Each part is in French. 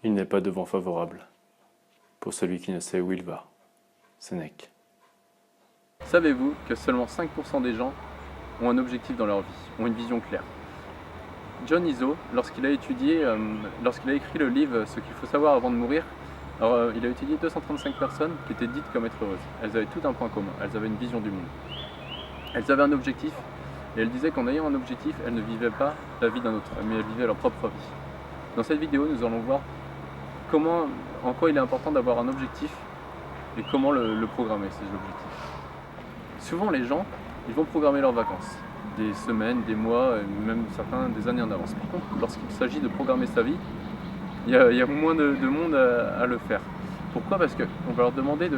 Il n'est pas de vent favorable pour celui qui ne sait où il va. Sénèque. Savez-vous que seulement 5% des gens ont un objectif dans leur vie, ont une vision claire? John Izzo, lorsqu'il a écrit le livre Ce qu'il faut savoir avant de mourir, il a étudié 235 personnes qui étaient dites comme être heureuses. Elles avaient tout un point commun, elles avaient une vision du monde. Elles avaient un objectif, et elles disaient qu'en ayant un objectif, elles ne vivaient pas la vie d'un autre, mais elles vivaient leur propre vie. Dans cette vidéo, nous allons voir en quoi il est important d'avoir un objectif et comment le programmer, ces objectifs. Souvent, les gens, ils vont programmer leurs vacances, des semaines, des mois, et même certains des années en avance. Par contre, lorsqu'il s'agit de programmer sa vie, il y a moins de monde à le faire. Pourquoi? Parce qu'on va leur demander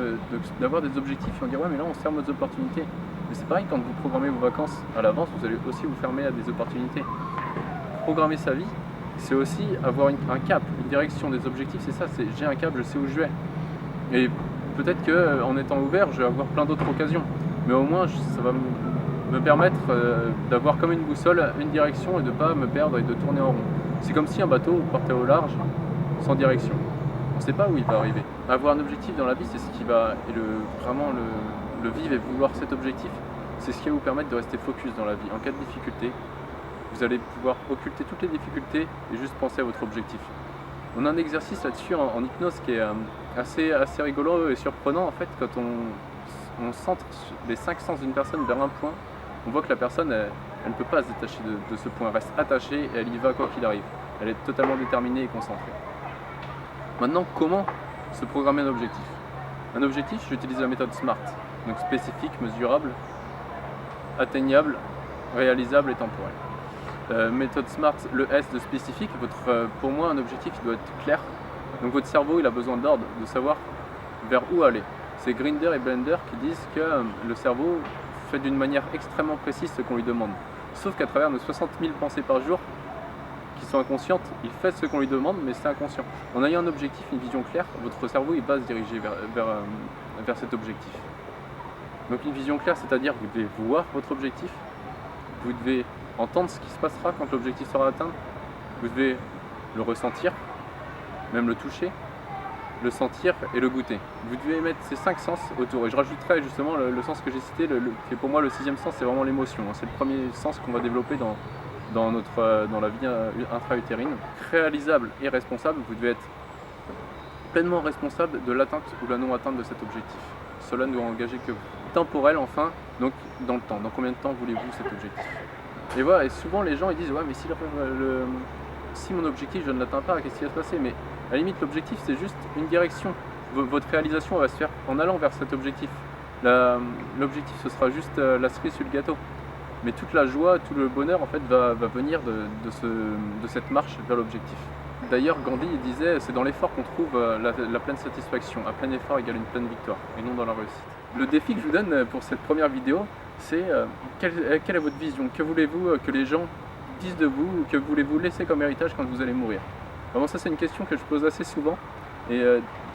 d'avoir des objectifs, et on va dire ouais mais là on se ferme aux opportunités. Mais c'est pareil, quand vous programmez vos vacances à l'avance, vous allez aussi vous fermer à des opportunités. Programmer sa vie, c'est aussi avoir un cap, une direction, des objectifs, c'est ça, c'est j'ai un cap, je sais où je vais. Et peut-être qu'en étant ouvert, je vais avoir plein d'autres occasions. Mais au moins, ça va me permettre d'avoir comme une boussole, une direction et de ne pas me perdre et de tourner en rond. C'est comme si un bateau partait au large sans direction. On ne sait pas où il va arriver. Avoir un objectif dans la vie, c'est ce qui va, vraiment le vivre et vouloir cet objectif, c'est ce qui va vous permettre de rester focus dans la vie. En cas de difficulté, vous allez pouvoir occulter toutes les difficultés et juste penser à votre objectif. On a un exercice là-dessus en hypnose qui est assez rigolo et surprenant en fait. Quand on centre les 5 sens d'une personne vers un point, on voit que la personne elle ne peut pas se détacher de ce point, elle reste attachée et elle y va quoi qu'il arrive. Elle est totalement déterminée et concentrée. Maintenant, comment se programmer un objectif? Un objectif, j'utilise la méthode SMART, donc spécifique, mesurable, atteignable, réalisable et temporel. Méthode SMART, le S de spécifique, pour moi un objectif il doit être clair. Donc votre cerveau il a besoin d'ordre, de savoir vers où aller. C'est Grinder et Blender qui disent que le cerveau fait d'une manière extrêmement précise ce qu'on lui demande. Sauf qu'à travers nos 60 000 pensées par jour, qui sont inconscientes, il fait ce qu'on lui demande, mais c'est inconscient. En ayant un objectif, une vision claire, votre cerveau il va se diriger vers cet objectif. Donc une vision claire, c'est-à-dire que vous devez voir votre objectif, vous devez entendre ce qui se passera quand l'objectif sera atteint, vous devez le ressentir, même le toucher, le sentir et le goûter. Vous devez mettre ces 5 sens autour. Et je rajouterai justement le sens que j'ai cité, qui est pour moi le 6e sens, c'est vraiment l'émotion. C'est le premier sens qu'on va développer dans la vie intra-utérine. Réalisable et responsable, vous devez être pleinement responsable de l'atteinte ou la non-atteinte de cet objectif. Cela ne doit engager que vous. Temporel enfin, donc dans le temps. Dans combien de temps voulez-vous cet objectif? Et voilà, et souvent les gens ils disent ouais mais si mon objectif je ne l'atteins pas, qu'est-ce qui va se passer? Mais à la limite l'objectif c'est juste une direction. Votre réalisation va se faire en allant vers cet objectif. L'objectif ce sera juste la cerise sur le gâteau. Mais toute la joie, tout le bonheur en fait va venir de cette marche vers l'objectif. D'ailleurs Gandhi il disait c'est dans l'effort qu'on trouve la pleine satisfaction. Un plein effort égale une pleine victoire et non dans la réussite. Le défi que je vous donne pour cette première vidéo c'est quelle est votre vision? Que voulez-vous que les gens disent de vous? Que voulez-vous laisser comme héritage quand vous allez mourir? Vraiment ça c'est une question que je pose assez souvent et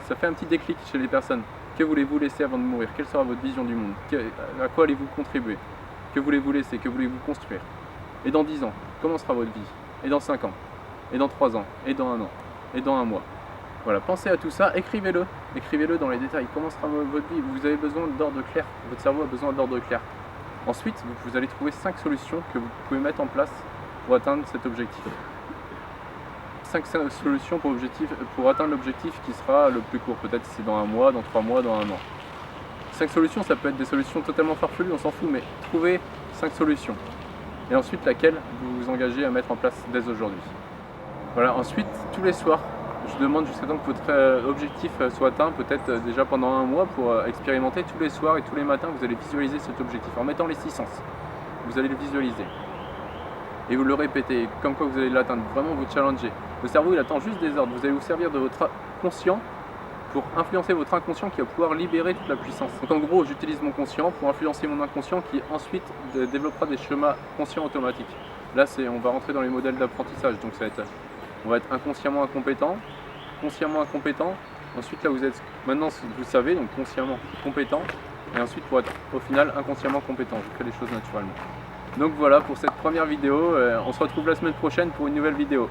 ça fait un petit déclic chez les personnes. Que voulez-vous laisser avant de mourir? Quelle sera votre vision du monde? À quoi allez-vous contribuer? Que voulez-vous laisser? Que voulez-vous construire? Et dans 10 ans, comment sera votre vie? Et dans 5 ans? Et dans 3 ans? Et dans 1 an? Et dans 1 mois? Voilà, pensez à tout ça, écrivez-le. Écrivez-le dans les détails. Comment sera votre vie? Vous avez besoin d'ordre clair. Votre cerveau a besoin d'ordre clair. Ensuite, vous allez trouver 5 solutions que vous pouvez mettre en place pour atteindre cet objectif. 5 solutions pour atteindre l'objectif qui sera le plus court. Peut-être c'est dans 1 mois, dans 3 mois, dans 1 an. 5 solutions, ça peut être des solutions totalement farfelues, on s'en fout, mais trouvez 5 solutions. Et ensuite, laquelle vous vous engagez à mettre en place dès aujourd'hui. Voilà, ensuite, tous les soirs, je demande jusqu'à temps que votre objectif soit atteint, peut-être déjà pendant 1 mois, pour expérimenter tous les soirs et tous les matins, vous allez visualiser cet objectif en mettant les 6 sens. Vous allez le visualiser. Et vous le répétez, comme quoi vous allez l'atteindre, vraiment vous challenger. Le cerveau, il attend juste des ordres. Vous allez vous servir de votre conscient pour influencer votre inconscient qui va pouvoir libérer toute la puissance. Donc en gros, j'utilise mon conscient pour influencer mon inconscient qui ensuite développera des schémas conscients automatiques. Là, on va rentrer dans les modèles d'apprentissage. Donc on va être inconsciemment incompétent, consciemment incompétent. Ensuite, là, maintenant, vous savez, donc consciemment compétent. Et ensuite, pour être au final inconsciemment compétent. Je fais les choses naturellement. Donc voilà pour cette première vidéo. On se retrouve la semaine prochaine pour une nouvelle vidéo.